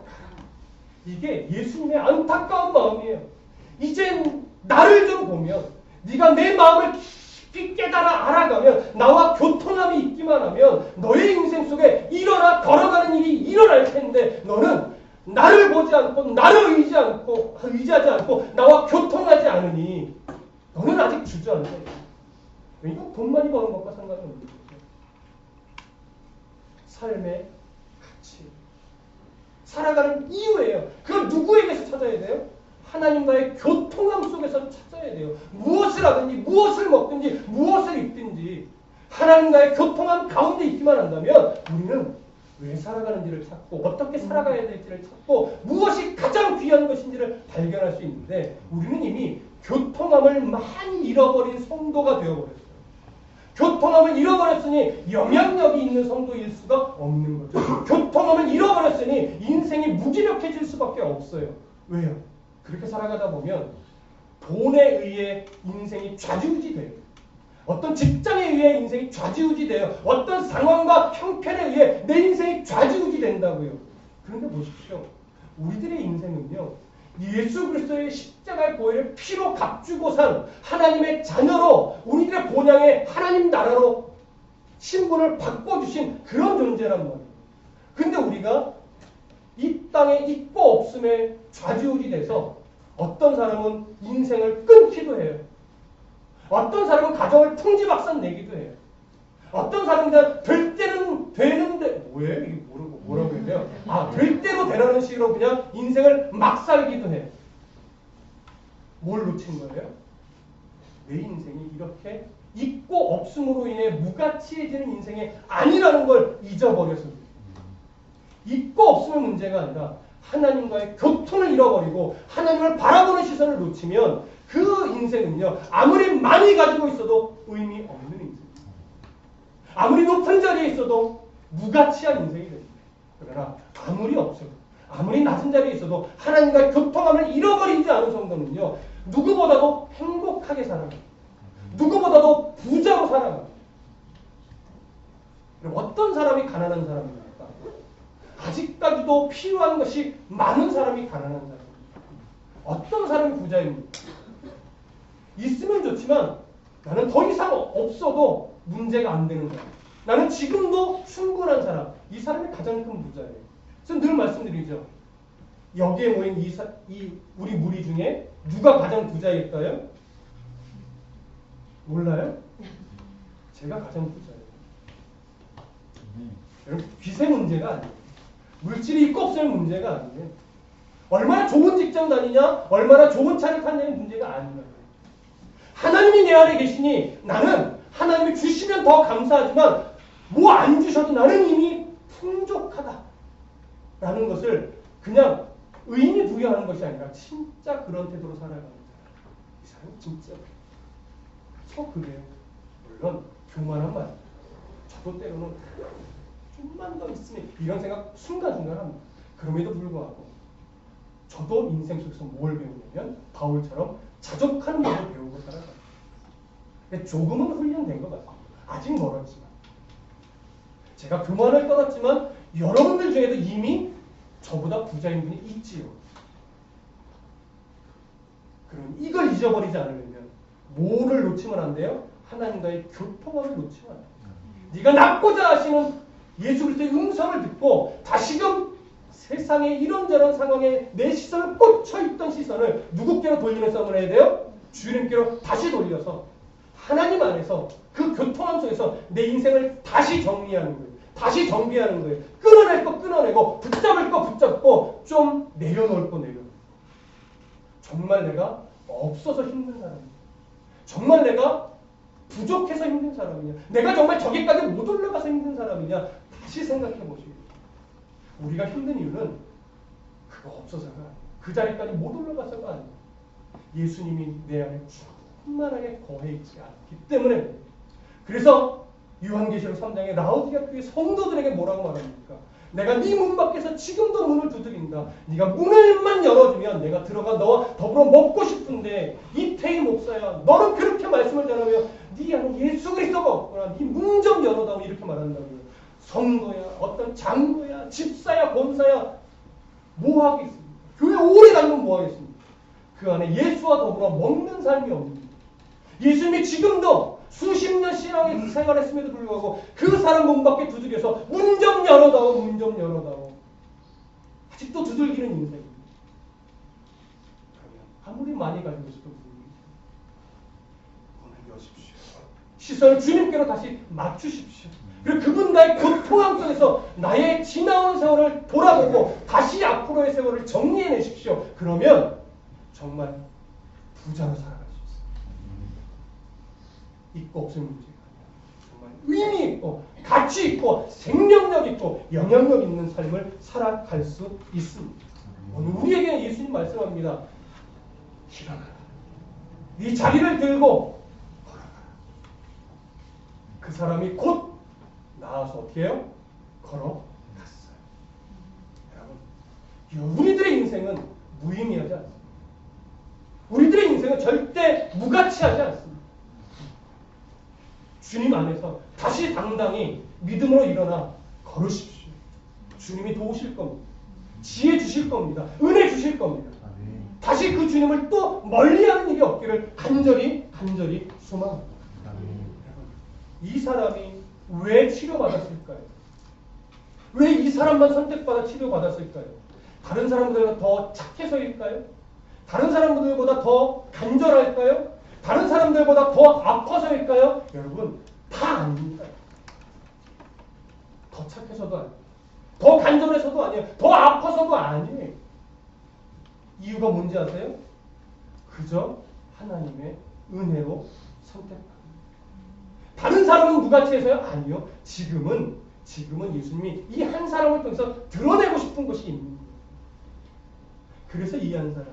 이게 예수님의 안타까운 마음이에요. 이젠 나를 좀 보면, 네가 내 마음을 깊이 깨달아 알아가면, 나와 교통함이 있기만 하면 너의 인생 속에 일어나 걸어가는 일이 일어날 텐데 너는 나를 보지 않고 나를 의지하지 않고 나와 교통하지 않으니 너는 아직 주저앉아. 이건 돈 많이 버는 것과 상관이 없는 거죠. 삶의 가치, 살아가는 이유예요. 그걸 누구에게서 찾아야 돼요? 하나님과의 교통함 속에서 찾아야 돼요. 무엇을 하든지 무엇을 먹든지 무엇을 입든지 하나님과의 교통함 가운데 있기만 한다면 우리는 왜 살아가는지를 찾고 어떻게 살아가야 될지를 찾고 무엇이 가장 귀한 것인지를 발견할 수 있는데 우리는 이미 교통함을 많이 잃어버린 성도가 되어버렸어요. 교통함을 잃어버렸으니 영향력이 있는 성도일 수가 없는 거죠. 교통함을 잃어버렸으니 인생이 무기력해질 수밖에 없어요. 왜요? 그렇게 살아가다 보면 돈에 의해 인생이 좌지우지돼요. 어떤 직장에 의해 인생이 좌지우지돼요. 어떤 상황과 형편에 의해 내 인생이 좌지우지된다고요. 그런데 보십시오. 우리들의 인생은요. 예수 그리스도의 십자가의 보혈을 피로 값주고 산 하나님의 자녀로 우리들의 본향의 하나님 나라로 신분을 바꿔주신 그런 존재란 말이에요. 근데 우리가 이 땅에 있고 없음에 좌지우지돼서 어떤 사람은 인생을 끊기도 해요. 어떤 사람은 가정을 풍지박산 내기도 해요. 어떤 사람은 될 때는 되는데 뭐예요? 이게 뭐라고 해야 돼요? 될 대로 되라는 식으로 그냥 인생을 막 살기도 해요. 뭘 놓친 거예요? 내 인생이 이렇게 있고 없음으로 인해 무가치해지는 인생이 아니라는 걸 잊어버렸습니다. 있고 없음의 문제가 아니라 하나님과의 교통을 잃어버리고 하나님을 바라보는 시선을 놓치면 그 인생은요, 아무리 많이 가지고 있어도 의미 없는 인생입니다. 아무리 높은 자리에 있어도 무가치한 인생이 됩니다. 그러나 아무리 없어도, 아무리 낮은 자리에 있어도 하나님과의 교통함을 잃어버리지 않은 성도는요, 누구보다도 행복하게 살아갑니다. 누구보다도 부자로 살아갑니다. 그럼 어떤 사람이 가난한 사람입니까? 아직까지도 필요한 것이 많은 사람이 가난한 사람입니다. 어떤 사람이 부자입니까? 있으면 좋지만 나는 더 이상 없어도 문제가 안 되는 사람. 나는 지금도 충분한 사람. 이 사람이 가장 큰 부자예요. 저는 늘 말씀드리죠. 여기에 모인 우리 무리 중에 누가 가장 부자일까요? 몰라요? 제가 가장 부자예요. 여러분, 빚의 문제가 아니에요. 물질이 있고 없을 문제가 아니에요. 얼마나 좋은 직장 다니냐, 얼마나 좋은 차를 타냐의 문제가 아니에요. 하나님이 내 안에 계시니 나는 하나님이 주시면 더 감사하지만 뭐 안 주셔도 나는 이미 풍족하다 라는 것을 그냥 의미 부여하는 것이 아니라 진짜 그런 태도로 살아가는 사람. 이 사람은 진짜 그래요. 물론 교만한 말. 저도 때로는 좀만 더 있으면 이런 생각 순간순간 합니다. 그럼에도 불구하고 저도 인생 속에서 뭘 배우냐면 바울처럼 자족하는 법을 배우고 살아가요. 조금은 훈련된 것 같습니다. 아직 멀었지만. 제가 교만을 떠났지만 여러분들 중에도 이미 저보다 부자인 분이 있지요. 그럼 이걸 잊어버리지 않으려면 뭐를 놓치면 안 돼요? 하나님과의 교통함을 놓치면 안 돼요. 네가 낳고자 하시는 예수 그리스도의 음성을 듣고 다시금 세상의 이런저런 상황에 내 시선을 꽂혀있던 시선을 누구께로 돌리는 싸움을 해야 돼요? 주님께로 다시 돌려서 하나님 안에서 그 교통함 속에서 내 인생을 다시 정리하는 거예요. 다시 정비하는 거예요. 끊어낼 거 끊어내고 붙잡을 거 붙잡고 좀 내려놓을 거 내려놓고. 정말 내가 없어서 힘든 사람이냐? 정말 내가 부족해서 힘든 사람이냐? 내가 정말 저기까지 못 올라가서 힘든 사람이냐? 다시 생각해 보시고. 우리가 힘든 이유는 그거 없어서가 아니에요. 그 자리까지 못 올라가서가 아니에요. 예수님이 내 안에 충만하게 거해 있지 않기 때문에. 그래서 요한계시록 3장에 라오디게아 교회 성도들에게 뭐라고 말합니까? 내가 네 문 밖에서 지금도 문을 두드린다. 네가 문을만 열어주면 내가 들어가 너와 더불어 먹고 싶은데 이태희 목사야, 너는 그렇게 말씀을 전하며 네 안에 예수 그리스도가 없구나. 네 문 좀 열어다오. 이렇게 말한다고요. 성도야, 어떤 장로야, 집사야, 권사야, 뭐 하겠습니까? 교회 오래 다니면 뭐 하겠습니까? 그 안에 예수와 더불어 먹는 삶이 없는. 예수님이 지금도 수십 년 신앙의 생활했음에도 불구하고 그 사람 문 밖에 두들겨서 문 좀 열어다오, 문 좀 열어다오. 아직도 두들기는 인생입니다. 그러면 아무리 많이 가지고 있어도 문을 여십시오. 시선을 주님께로 다시 맞추십시오. 그리고 그분과의 교통함 속에서 나의 지나온 세월을 돌아보고 다시 앞으로의 세월을 정리해내십시오. 그러면 정말 부자로 살아갈 수 있습니다. 있고 없을 문제가 아니라 정말 의미 있고 가치 있고 생명력 있고 영향력 있는 삶을 살아갈 수 있습니다. 오늘 우리에게 예수님 말씀합니다. 일어나라. 네 자리를 들고 걸어가라. 그 사람이 곧 나와서 어떻게 해요? 걸어갔어요. 여러분, 우리들의 인생은 무의미하지 않습니다. 우리들의 인생은 절대 무가치하지 않습니다. 주님 안에서 다시 당당히 믿음으로 일어나 걸으십시오. 주님이 도우실 겁니다. 지혜 주실 겁니다. 은혜 주실 겁니다. 다시 그 주님을 또 멀리하는 일이 없기를 간절히 소망합니다. 이 사람이 왜 치료받았을까요? 왜 이 사람만 선택받아 치료받았을까요? 다른 사람들보다 더 착해서일까요? 다른 사람들보다 더 간절할까요? 다른 사람들보다 더 아파서일까요? 여러분, 다 아닙니다. 더 착해서도 아니에요. 더 간절해서도 아니에요. 더 아파서도 아니에요. 이유가 뭔지 아세요? 그저 하나님의 은혜로 선택합니다. 다른 사람은 무가치해서요? 아니요. 지금은 예수님이 이 한 사람을 통해서 드러내고 싶은 것이 있는 거예요. 그래서 이 한 사람.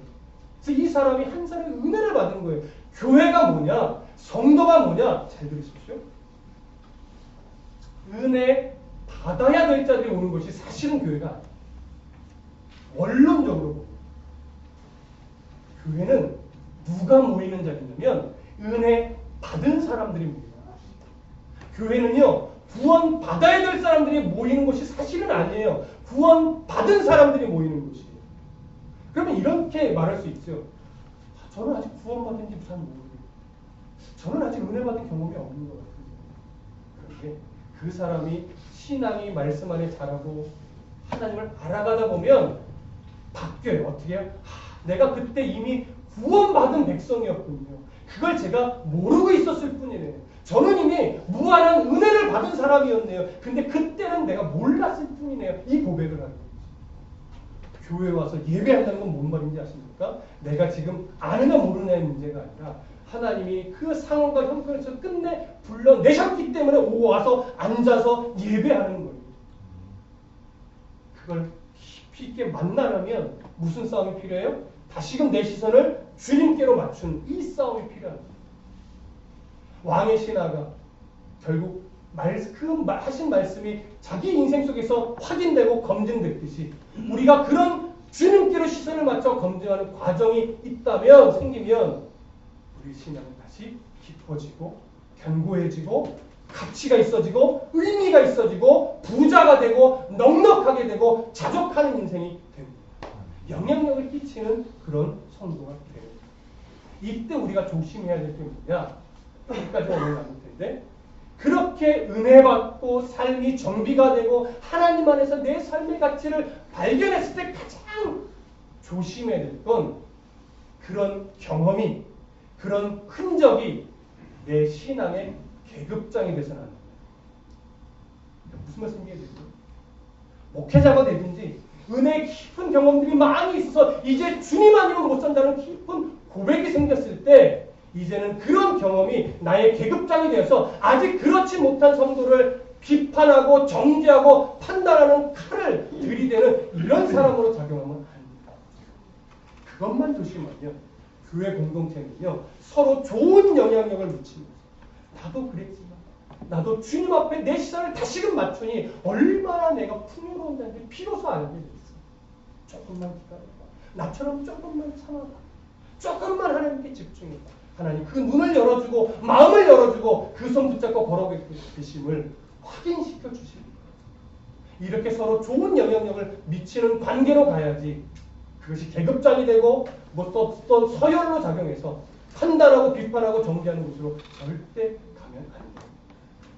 그래서 이 사람이 한 사람의 은혜를 받은 거예요. 교회가 뭐냐? 성도가 뭐냐? 잘 들으십시오. 은혜 받아야 될 자들이 오는 것이 사실은 교회가 아니에요. 원론적으로 교회는 누가 모이는 자리냐면 은혜 받은 사람들이 모이는 것입니다. 교회는요, 구원 받아야 될 사람들이 모이는 것이 사실은 아니에요. 구원 받은 사람들이 모이는 것이에요. 그러면 이렇게 말할 수 있죠. 저는 아직 구원받은지 잘 모르겠어요. 저는 아직 은혜 받은 경험이 없는 것 같은데. 그런데 그 사람이 신앙이 말씀 안에 자라고 하나님을 알아가다 보면 바뀌어요. 어떻게 해요? 내가 그때 이미 구원받은 백성이었군요. 그걸 제가 모르고 있었을 뿐이네요. 저는 이미 무한한 은혜를 받은 사람이었네요. 근데 그때는 내가 몰랐을 뿐이네요. 이 고백을 하는 거죠. 교회에 와서 예배한다는 건 뭔 말인지 아십니까? 내가 지금 아느냐 모르냐의 문제가 아니라 하나님이 그 상황과 형편에서 끝내 불러내셨기 때문에 와서 앉아서 예배하는 거예요. 그걸 깊이 있게 만나려면 무슨 싸움이 필요해요? 다시금 내 시선을 주님께로 맞춘 이 싸움이 필요합니다. 왕의 신하가 결국 하신 말씀이 자기 인생 속에서 확인되고 검증됐듯이 우리가 그런 주님께로 시선을 맞춰 검증하는 과정이 생기면 우리 신앙은 다시 깊어지고 견고해지고 가치가 있어지고 의미가 있어지고 부자가 되고 넉넉하게 되고 자족하는 인생이 됩니다. 영향력을 끼치는 그런 성도가 돼요. 이때 우리가 조심해야 될 게 뭐냐? 여기까지 오늘 나눌 텐데 그렇게 은혜받고 삶이 정비가 되고 하나님 안에서 내 삶의 가치를 발견했을 때 가장 조심해야 될 건 그런 경험이 그런 흔적이 내 신앙의 계급장이 돼서는 안 됩니다. 무슨 말씀인지 이해되죠? 목회자가 되든지 은혜 깊은 경험들이 많이 있어서 이제 주님 아니면 못 산다는 깊은 고백이 생겼을 때 이제는 그런 경험이 나의 계급장이 되어서 아직 그렇지 못한 성도를 비판하고 정죄하고 판단하는 칼을 들이대는 이런 사람으로 작용하면 안 됩니다. 그것만 조심하면 교회 공동체는요 서로 좋은 영향력을 미칩니다. 나도 그랬지만 나도 주님 앞에 내 시선을 다시금 맞추니 얼마나 내가 풍요로운지 비로소 알게 됐어. 조금만 기다려봐. 나처럼 조금만 참아봐. 조금만 하나님께 집중해봐. 하나님 그 눈을 열어주고 마음을 열어주고 그 손 붙잡고 걸어계심을 확인시켜 주십니다. 이렇게 서로 좋은 영향력을 미치는 관계로 가야지 그것이 계급장이 되고 또 서열로 작용해서 판단하고 비판하고 정죄하는 곳으로 절대 가면 안 됩니다.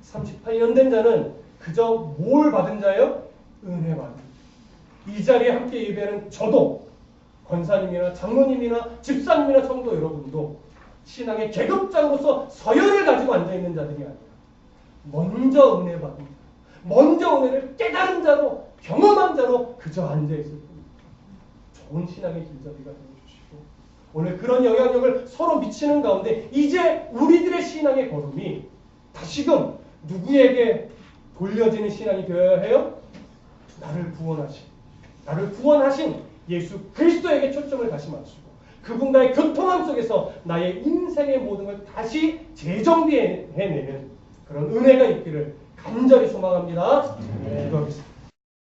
38년 된 자는 그저 뭘 받은 자예요? 은혜 받은 자. 이 자리에 함께 예배하는 저도 권사님이나 장로님이나 집사님이나 성도 여러분도 신앙의 계급장으로서 서열을 가지고 앉아있는 자들이 아니라 먼저 은혜 받은 자, 먼저 은혜를 깨달은 자로 경험한 자로 그저 앉아있을 뿐입니다. 좋은 신앙의 길잡이가 되어주시고 오늘 그런 영향력을 서로 미치는 가운데 이제 우리들의 신앙의 걸음이 다시금 누구에게 돌려지는 신앙이 되어야 해요? 나를 구원하신 예수 그리스도에게 초점을 다시 맞추고 그분과의 교통함 속에서 나의 인생의 모든 걸 다시 재정비해내는 그런 은혜가 있기를 간절히 소망합니다. 기도하겠습니다.